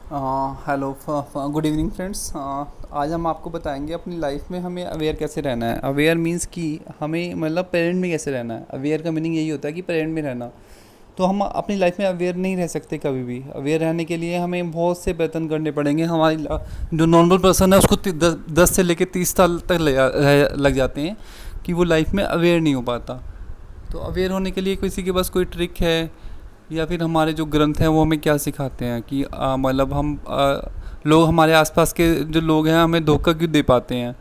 Hello, good evening friends. आज हम आपको बताएंगे अपनी लाइफ में हमें अवेयर कैसे रहना है। अवेयर मीन्स कि हमें मतलब प्रेजेंट में कैसे रहना है। अवेयर का मीनिंग यही होता है कि प्रेजेंट में रहना। तो हम अपनी लाइफ में अवेयर नहीं रह सकते कभी भी। अवेयर रहने के लिए हमें बहुत से प्रयत्न करने पड़ेंगे। जो नॉर्मल पर्सन है उसको 10 से लेकर 30 साल तक लग जाते हैं कि वो लाइफ में अवेयर नहीं हो पाता। तो अवेयर होने के लिए किसी के पास कोई ट्रिक है या फिर हमारे जो ग्रंथ हैं वो हमें क्या सिखाते हैं कि मतलब लोग हमारे आसपास के जो लोग हैं हमें धोखा क्यों दे पाते हैं।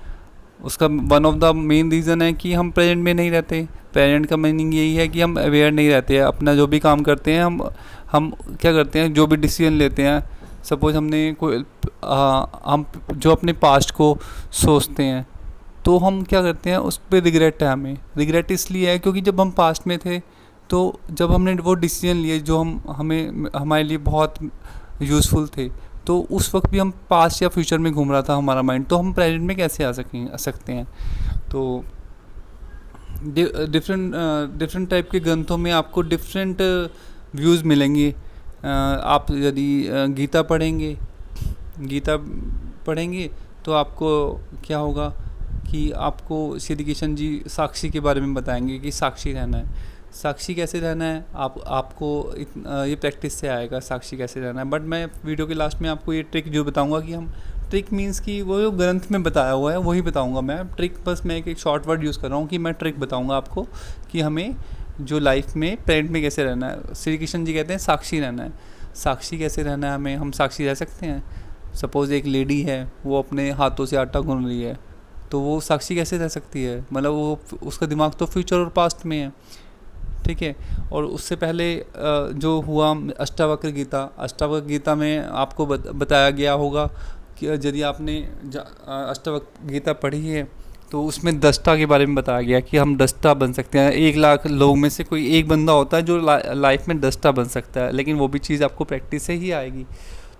उसका one of the main reason है कि हम प्रेजेंट में नहीं रहते। प्रेजेंट का मीनिंग यही है कि हम अवेयर नहीं रहते हैं। अपना जो भी काम करते हैं हम क्या करते हैं, जो भी डिसीजन लेते हैं, सपोज हमने कोई हम जो अपने पास्ट को सोचते हैं तो हम क्या करते हैं, उस पर रिग्रेट है। हमें रिग्रेट इसलिए है क्योंकि जब हम पास्ट में थे तो जब हमने वो डिसीजन लिए जो हमें हमारे लिए बहुत यूज़फुल थे, तो उस वक्त भी हम पास्ट या फ्यूचर में घूम रहा था हमारा माइंड। तो हम प्रेजेंट में कैसे आ सकते हैं। तो डिफरेंट डिफरेंट टाइप के ग्रंथों में आपको डिफरेंट व्यूज़ मिलेंगे। आप यदि गीता पढ़ेंगे तो आपको क्या होगा कि आपको श्री कृष्ण जी साक्षी के बारे में बताएंगे कि साक्षी रहना है। साक्षी कैसे रहना है आपको ये प्रैक्टिस से आएगा साक्षी कैसे रहना है। बट मैं वीडियो के लास्ट में आपको ये ट्रिक जो बताऊंगा कि हम ट्रिक मीन्स कि वो जो ग्रंथ में बताया हुआ है वही बताऊंगा मैं। ट्रिक बस मैं एक शॉर्ट वर्ड यूज़ कर रहा हूँ कि मैं ट्रिक बताऊंगा आपको कि हमें जो लाइफ में प्रेजेंट में कैसे रहना है। श्री कृष्ण जी कहते हैं साक्षी रहना है। साक्षी कैसे रहना है हमें, हम साक्षी रह सकते हैं। सपोज़ एक लेडी है, वो अपने हाथों से आटा गूंथ रही है, तो वो साक्षी कैसे रह सकती है। मतलब वो उसका दिमाग तो फ्यूचर और पास्ट में है, ठीक है। और उससे पहले जो हुआ अष्टावक्र गीता में आपको बताया गया होगा कि यदि आपने अष्टावक्र गीता पढ़ी है तो उसमें दस्ता के बारे में बताया गया कि हम दस्ता बन सकते हैं। 1 लाख लोगों में से कोई एक बंदा होता है जो लाइफ में दस्ता बन सकता है, लेकिन वो भी चीज़ आपको प्रैक्टिस से ही आएगी।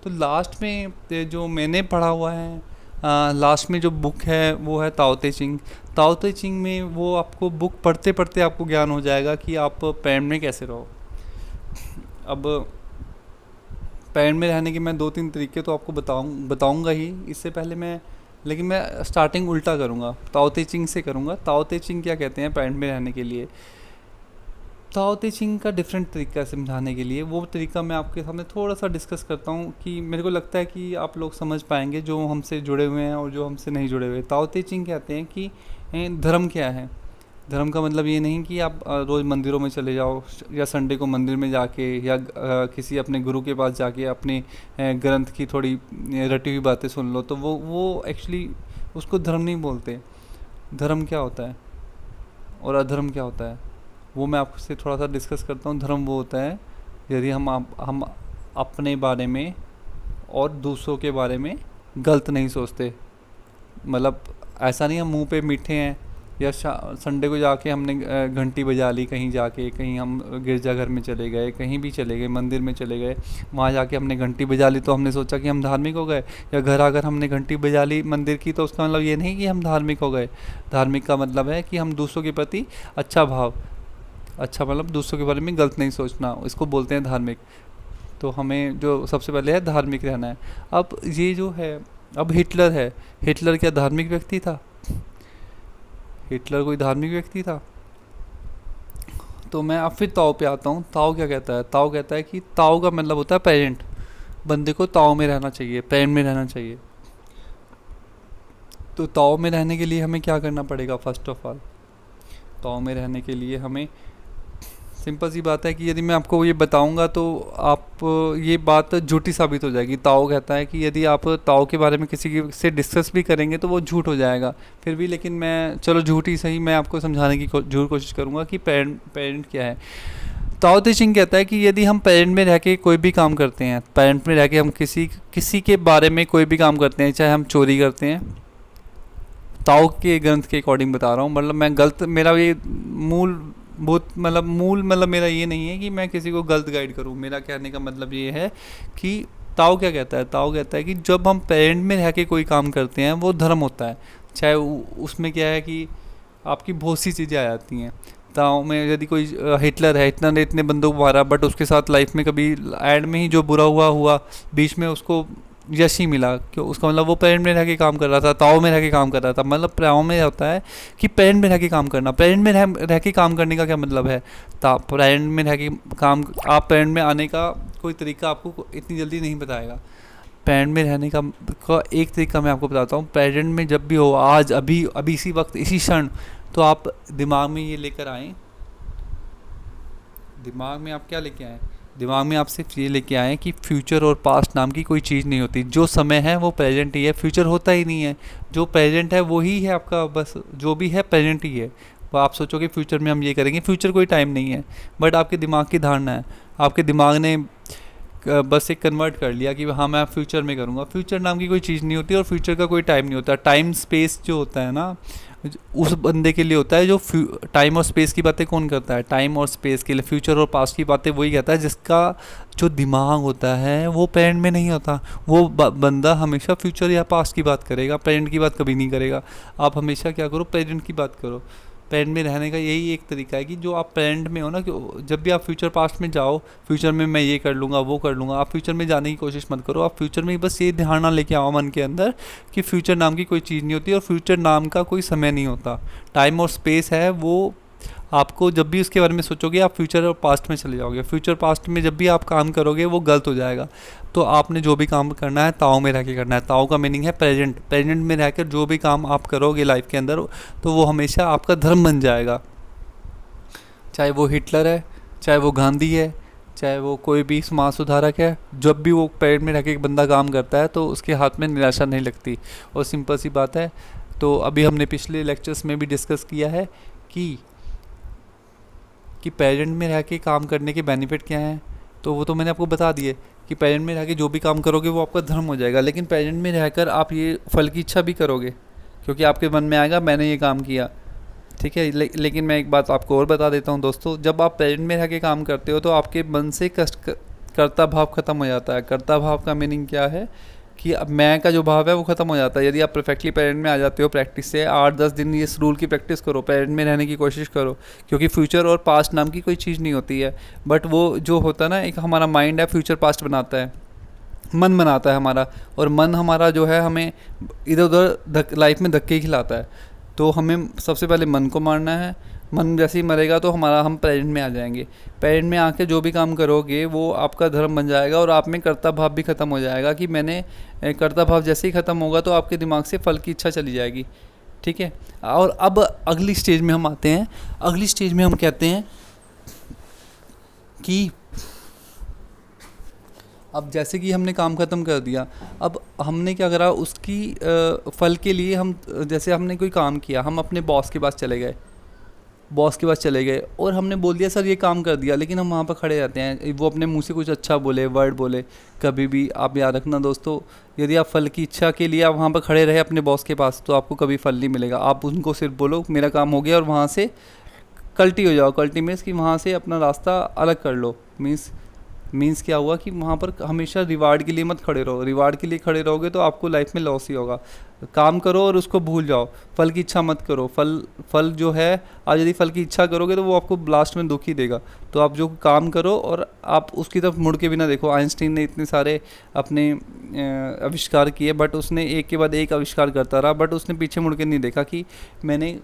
तो लास्ट में जो मैंने पढ़ा हुआ है, लास्ट में जो बुक है वो है ताओ ते चिंग। ताओ ते चिंग में वो आपको बुक पढ़ते पढ़ते आपको ज्ञान हो जाएगा कि आप पैरेंट में कैसे रहो। अब पैरेंट में रहने के मैं 2-3 तरीके तो आपको बताऊंगा ही। इससे पहले लेकिन मैं स्टार्टिंग उल्टा करूँगा, ताओ ते चिंग से करूँगा। ताओ ते चिंग क्या कहते हैं पैरेंट में रहने के लिए। ताओ ते चिंग का डिफरेंट तरीका समझाने के लिए, वो तरीका मैं आपके सामने थोड़ा सा डिस्कस करता हूँ कि मेरे को लगता है कि आप लोग समझ पाएंगे जो हमसे जुड़े हुए हैं और जो हमसे नहीं जुड़े हुए। ताओ ते चिंग कहते हैं कि धर्म क्या है। धर्म का मतलब ये नहीं कि आप रोज़ मंदिरों में चले जाओ या संडे को मंदिर में जाके या किसी अपने गुरु के पास जाके अपने ग्रंथ की थोड़ी रटी हुई बातें सुन लो। तो वो एक्चुअली उसको धर्म नहीं बोलते। धर्म क्या होता है और अधर्म क्या होता है वो मैं आपसे थोड़ा सा डिस्कस करता हूँ। धर्म वो होता है यदि हम अपने बारे में और दूसरों के बारे में गलत नहीं सोचते। मतलब ऐसा नहीं हम मुंह पे मीठे हैं या संडे को जाके हमने घंटी बजा ली, कहीं जाके, कहीं हम गिरजाघर में चले गए, कहीं भी चले गए, मंदिर में चले गए, वहाँ जाके हमने घंटी बजा ली तो हमने सोचा कि हम धार्मिक हो गए। या घर आकर हमने घंटी बजा ली मंदिर की तो उसका मतलब ये नहीं कि हम धार्मिक हो गए। धार्मिक का मतलब है कि हम दूसरों के प्रति अच्छा मतलब दूसरों के बारे में गलत नहीं सोचना, इसको बोलते हैं धार्मिक। तो हमें जो सबसे पहले है धार्मिक रहना है। अब ये जो है, अब हिटलर है, हिटलर क्या धार्मिक व्यक्ति था? हिटलर कोई धार्मिक व्यक्ति था? तो मैं अब फिर ताओ पे आता हूँ। ताओ क्या कहता है? ताओ कहता है कि ताओ का मतलब होता है प्रेजेंट। बंदे को ताओ में रहना चाहिए, प्रेजेंट में रहना चाहिए। तो ताओ में रहने के लिए हमें क्या करना पड़ेगा? फर्स्ट ऑफ ऑल ताओ में रहने के लिए हमें सिंपल सी बात है कि यदि मैं आपको ये बताऊंगा तो आप ये बात झूठी साबित हो जाएगी। ताओ कहता है कि यदि आप ताओ के बारे में से डिस्कस भी करेंगे तो वो झूठ हो जाएगा फिर भी। लेकिन मैं चलो झूठ ही सही, मैं आपको समझाने की जरूर कोशिश करूँगा कि पेरेंट क्या है। ताओ ते चिंग कहता है कि यदि हम पेरेंट में रह के कोई भी काम करते हैं, पेरेंट में रह के हम किसी के बारे में कोई भी काम करते हैं, चाहे हम चोरी करते हैं, ताओ के ग्रंथ के अकॉर्डिंग बता रहा हूँ, मतलब मैं गलत, मेरा ये मूल मतलब मेरा ये नहीं है कि मैं किसी को गलत गाइड करूँ। मेरा कहने का मतलब ये है कि ताओ क्या कहता है? ताओ कहता है कि जब हम पेरेंट में रह के कोई काम करते हैं वो धर्म होता है। चाहे उसमें क्या है कि आपकी बहुत सी चीज़ें आ जाती हैं। ताओ में यदि कोई हिटलर है, हिटलर ने इतने बंदों को मारा, बट उसके साथ लाइफ में कभी एंड में ही जो बुरा हुआ हुआ, बीच में उसको यश ही मिला, क्यों? उसका मतलब वो पेरेंट में रह के काम कर रहा था, ताओ में रह के काम कर रहा था। मतलब ताओ में होता है कि पेरेंट में रह के काम करना। पेरेंट में रह के काम करने का क्या मतलब है? पेरेंट में रह के काम, आप पेरेंट में आने का कोई तरीका आपको इतनी जल्दी नहीं बताएगा। पेरेंट में रहने का एक तरीका मैं आपको बताता हूँ। पेरेंट में जब भी हो, आज अभी अभी इसी वक्त इसी क्षण, तो आप दिमाग में ये लेकर आएँ, दिमाग में आप क्या लेके आएँ, दिमाग में आप सिर्फ ये लेके आएँ कि फ्यूचर और पास्ट नाम की कोई चीज़ नहीं होती। जो समय है वो प्रेजेंट ही है, फ्यूचर होता ही नहीं है। जो प्रेजेंट है वो ही है आपका, बस जो भी है प्रेजेंट ही है। तो आप सोचोगे फ्यूचर में हम ये करेंगे, फ्यूचर कोई टाइम नहीं है, बट आपके दिमाग की धारणा है। आपके दिमाग ने बस एक कन्वर्ट कर लिया कि हाँ मैं फ्यूचर में करूँगा। फ्यूचर नाम की कोई चीज़ नहीं होती और फ्यूचर का कोई टाइम नहीं होता। टाइम स्पेस जो होता है ना, उस बंदे के लिए होता है जो टाइम और स्पेस की बातें कौन करता है? टाइम और स्पेस के लिए, फ्यूचर और पास्ट की बातें वही कहता है जिसका जो दिमाग होता है वो प्रेजेंट में नहीं होता। वो बंदा हमेशा फ्यूचर या पास्ट की बात करेगा, प्रेजेंट की बात कभी नहीं करेगा। आप हमेशा क्या करो, प्रेजेंट की बात करो। प्रेजेंट में रहने का यही एक तरीका है कि जो आप प्रेजेंट में हो ना, कि जब भी आप फ्यूचर पास्ट में जाओ, फ्यूचर में मैं ये कर लूँगा वो कर लूँगा, आप फ्यूचर में जाने की कोशिश मत करो। आप फ्यूचर में बस ये धारणा लेके आओ मन के अंदर कि फ्यूचर नाम की कोई चीज़ नहीं होती और फ्यूचर नाम का कोई समय नहीं होता। टाइम और स्पेस है वो, आपको जब भी उसके बारे में सोचोगे आप फ्यूचर और पास्ट में चले जाओगे। फ्यूचर पास्ट में जब भी आप काम करोगे वो गलत हो जाएगा। तो आपने जो भी काम करना है ताओ में रह के करना है। ताओ का मीनिंग है प्रेजेंट। प्रेजेंट में रहकर जो भी काम आप करोगे लाइफ के अंदर, तो वो हमेशा आपका धर्म बन जाएगा। चाहे वो हिटलर है, चाहे वो गांधी है, चाहे वो कोई भी समाज सुधारक है, जब भी वो प्रेजेंट में रह के एक बंदा काम करता है तो उसके हाथ में निराशा नहीं लगती। और सिंपल सी बात है, तो अभी हमने पिछले लेक्चर्स में भी डिस्कस किया है कि पेरेंट में रह के काम करने के बेनिफिट क्या हैं। तो वो तो मैंने आपको बता दिए कि पेरेंट में रह के जो भी काम करोगे वो आपका धर्म हो जाएगा। लेकिन पेरेंट में रहकर आप ये फल की इच्छा भी करोगे, क्योंकि आपके मन में आएगा मैंने ये काम किया, ठीक है। लेकिन मैं एक बात आपको और बता देता हूँ दोस्तों, जब आप पेरेंट में रह के काम करते हो तो आपके मन से कर्ता भाव ख़त्म हो जाता है। कर्ता भाव का मीनिंग क्या है कि अब मैं का जो भाव है वो ख़त्म हो जाता है। यदि आप परफेक्टली पेरेंट में आ जाते हो प्रैक्टिस से, 8-10 दिन इस रूल की प्रैक्टिस करो, पेरेंट में रहने की कोशिश करो, क्योंकि फ्यूचर और पास्ट नाम की कोई चीज़ नहीं होती है। बट वो जो होता है ना, एक हमारा माइंड है फ्यूचर पास्ट बनाता है, मन बनाता है हमारा, और मन हमारा जो है हमें इधर उधर लाइफ में धक्के खिलाता है। तो हमें सबसे पहले मन को मारना है। मन जैसे ही मरेगा तो हम प्रेजेंट में आ जाएंगे। प्रेजेंट में आके जो भी काम करोगे वो आपका धर्म बन जाएगा और आप में कर्ता भाव भी ख़त्म हो जाएगा कि मैंने कर्ता भाव जैसे ही ख़त्म होगा तो आपके दिमाग से फल की इच्छा चली जाएगी, ठीक है। और अब अगली स्टेज में हम आते हैं। अगली स्टेज में हम कहते हैं कि अब जैसे कि हमने काम ख़त्म कर दिया, अब हमने क्या करा, उसकी फल के लिए हम, जैसे हमने कोई काम किया, हम अपने बॉस के पास चले गए, और हमने बोल दिया सर ये काम कर दिया, लेकिन हम वहाँ पर खड़े रहते हैं। वो अपने मुंह से कुछ अच्छा बोले, वर्ड बोले, कभी भी आप याद रखना दोस्तों, यदि आप फल की इच्छा के लिए आप वहाँ पर खड़े रहे अपने बॉस के पास, तो आपको कभी फल नहीं मिलेगा। आप उनको सिर्फ बोलो मेरा काम हो गया और वहाँ से कल्टी हो जाओ। कल्टी मीन्स कि वहाँ से अपना रास्ता अलग कर लो। मीन्स क्या हुआ कि वहाँ पर हमेशा रिवार्ड के लिए मत खड़े रहो। रिवार्ड के लिए खड़े रहोगे तो आपको लाइफ में लॉस ही होगा। काम करो और उसको भूल जाओ, फल की इच्छा मत करो। फल जो है, आप यदि फल की इच्छा करोगे तो वो आपको लास्ट में दुख ही देगा। तो आप जो काम करो और आप उसकी तरफ मुड़ के भी ना देखो। आइंस्टीन ने इतने सारे अपने आविष्कार किए, बट उसने एक के बाद एक आविष्कार करता रहा, बट उसने पीछे मुड़ के नहीं देखा कि मैंने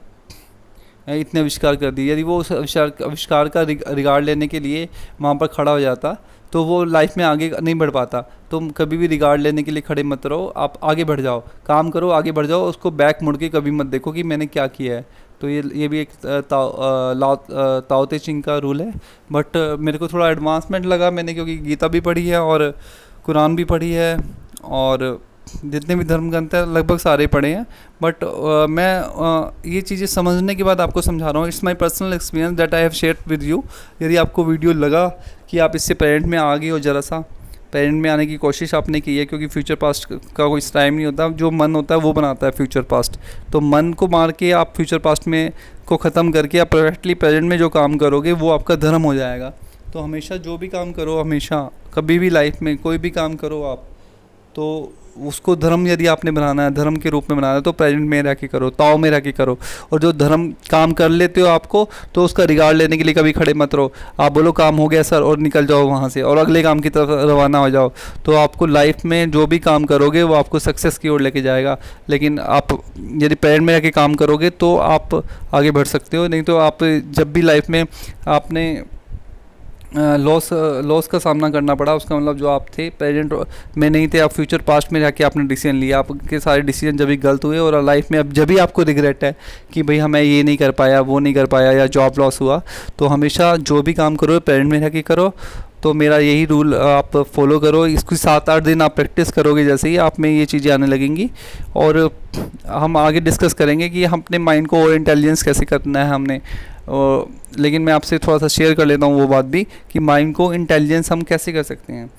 इतने आविष्कार कर दिए। यदि वो उस आविष्कार का रिगार्ड लेने के लिए वहाँ पर खड़ा हो जाता तो वो लाइफ में आगे नहीं बढ़ पाता। तुम कभी भी रिगार्ड लेने के लिए खड़े मत रहो, आप आगे बढ़ जाओ, काम करो, आगे बढ़ जाओ। उसको बैक मुड़ के कभी मत देखो कि मैंने क्या किया है। तो ये भी एक ताओ ते चिंग का रूल है। बट मेरे को थोड़ा एडवांसमेंट लगा, मैंने क्योंकि गीता भी पढ़ी है और कुरान भी पढ़ी है और जितने भी धर्म ग्रंथ हैं लगभग सारे पढ़े हैं। बट मैं ये चीज़ें समझने के बाद आपको समझा रहा हूँ। It's my personal experience that I have share with you. यदि आपको वीडियो लगा कि आप इससे पेरेंट में आ गए हो, ज़रा सा पेरेंट में आने की कोशिश आपने की है, क्योंकि फ्यूचर पास्ट का कोई टाइम नहीं होता, जो मन होता है वो बनाता है फ्यूचर पास्ट। तो मन को मार के आप फ्यूचर पास्ट में को ख़त्म करके आप परफेक्टली प्रेजेंट में जो काम करोगे वो आपका धर्म हो जाएगा। तो हमेशा जो भी काम करो, हमेशा कभी भी लाइफ में कोई भी काम करो आप, तो उसको धर्म यदि आपने बनाना है, धर्म के रूप में बनाना है, तो प्रेजेंट में रह के करो, ताव में रह के करो। और जो धर्म काम कर लेते हो आपको, तो उसका रिगार्ड लेने के लिए कभी खड़े मत रहो। आप बोलो काम हो गया सर और निकल जाओ वहाँ से और अगले काम की तरफ रवाना हो जाओ। तो आपको लाइफ में जो भी काम करोगे वो आपको सक्सेस की ओर लेके जाएगा। लेकिन आप यदि प्रेजेंट में रह के काम करोगे तो आप आगे बढ़ सकते हो। नहीं तो आप जब भी लाइफ में आपने लॉस का सामना करना पड़ा, उसका मतलब जो आप थे प्रेजेंट में नहीं थे, आप फ्यूचर पास्ट में जाके आपने डिसीजन लिया, आपके सारे डिसीजन जब भी गलत हुए और लाइफ में अब जब भी आपको रिग्रेट है कि भाई हमें ये नहीं कर पाया, वो नहीं कर पाया, या जॉब लॉस हुआ, तो हमेशा जो भी काम करो प्रेजेंट में रह के करो। तो मेरा यही रूल आप फॉलो करो। इसको 7-8 दिन आप प्रैक्टिस करोगे, जैसे ही आप में ये चीज़ें आने लगेंगी। और हम आगे डिस्कस करेंगे कि हम अपने माइंड को और इंटेलिजेंस कैसे करना है हमने। लेकिन मैं आपसे थोड़ा सा शेयर कर लेता हूँ वो बात भी कि माइंड को इंटेलिजेंस हम कैसे कर सकते हैं।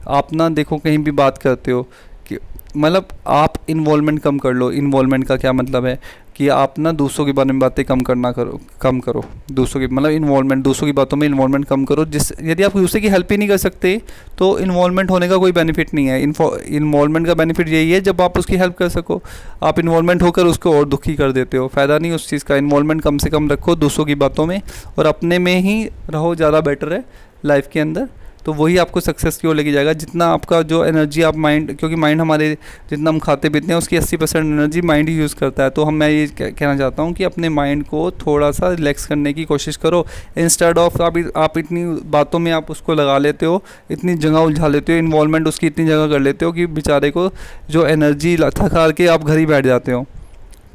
आप ना देखो कहीं भी बात करते हो कि मतलब आप इन्वॉल्वमेंट कम कर लो। इन्वॉल्वमेंट का क्या मतलब है कि आप ना दूसरों के बारे में बातें कम करो दूसरों की मतलब इन्वॉल्वमेंट, दूसरों की बातों में इन्वॉल्वमेंट कम करो। यदि आप दूसरे की हेल्प ही नहीं कर सकते तो इन्वॉल्वमेंट होने का कोई बेनिफिट नहीं है। इन्वॉल्वमेंट का बेनिफिट यही है जब आप उसकी हेल्प कर सको। आप इन्वॉल्वमेंट होकर उसको और दुखी कर देते हो, फ़ायदा नहीं उस चीज़ का। इन्वॉल्वमेंट कम से कम रखो दूसरों की बातों में और अपने में ही रहो, ज़्यादा बेटर है लाइफ के अंदर। तो वही आपको सक्सेस की ओर लेके जाएगा। जितना आपका जो एनर्जी आप माइंड, क्योंकि माइंड हमारे जितना हम खाते पीते हैं उसकी 80% एनर्जी माइंड ही यूज़ करता है। तो मैं ये कहना चाहता हूँ कि अपने माइंड को थोड़ा सा रिलैक्स करने की कोशिश करो। इंस्टेड ऑफ आप इतनी बातों में आप उसको लगा लेते हो, इतनी जगह उलझा लेते हो, इन्वॉल्वमेंट उसकी इतनी जगह कर लेते हो कि बेचारे को जो एनर्जी थक हार के आप घर ही बैठ जाते हो।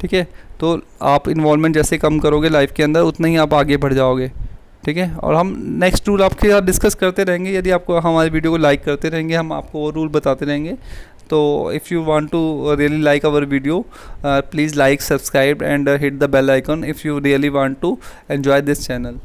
ठीक है, तो आप इन्वॉल्वमेंट जैसे कम करोगे लाइफ के अंदर उतना ही आप आगे बढ़ जाओगे। ठीक है, और हम नेक्स्ट रूल आपके साथ डिस्कस करते रहेंगे। यदि आपको हमारे वीडियो को लाइक करते रहेंगे, हम आपको वो रूल बताते रहेंगे। तो if you want to really like our video, please like, subscribe and hit the bell icon if you really want to enjoy this channel.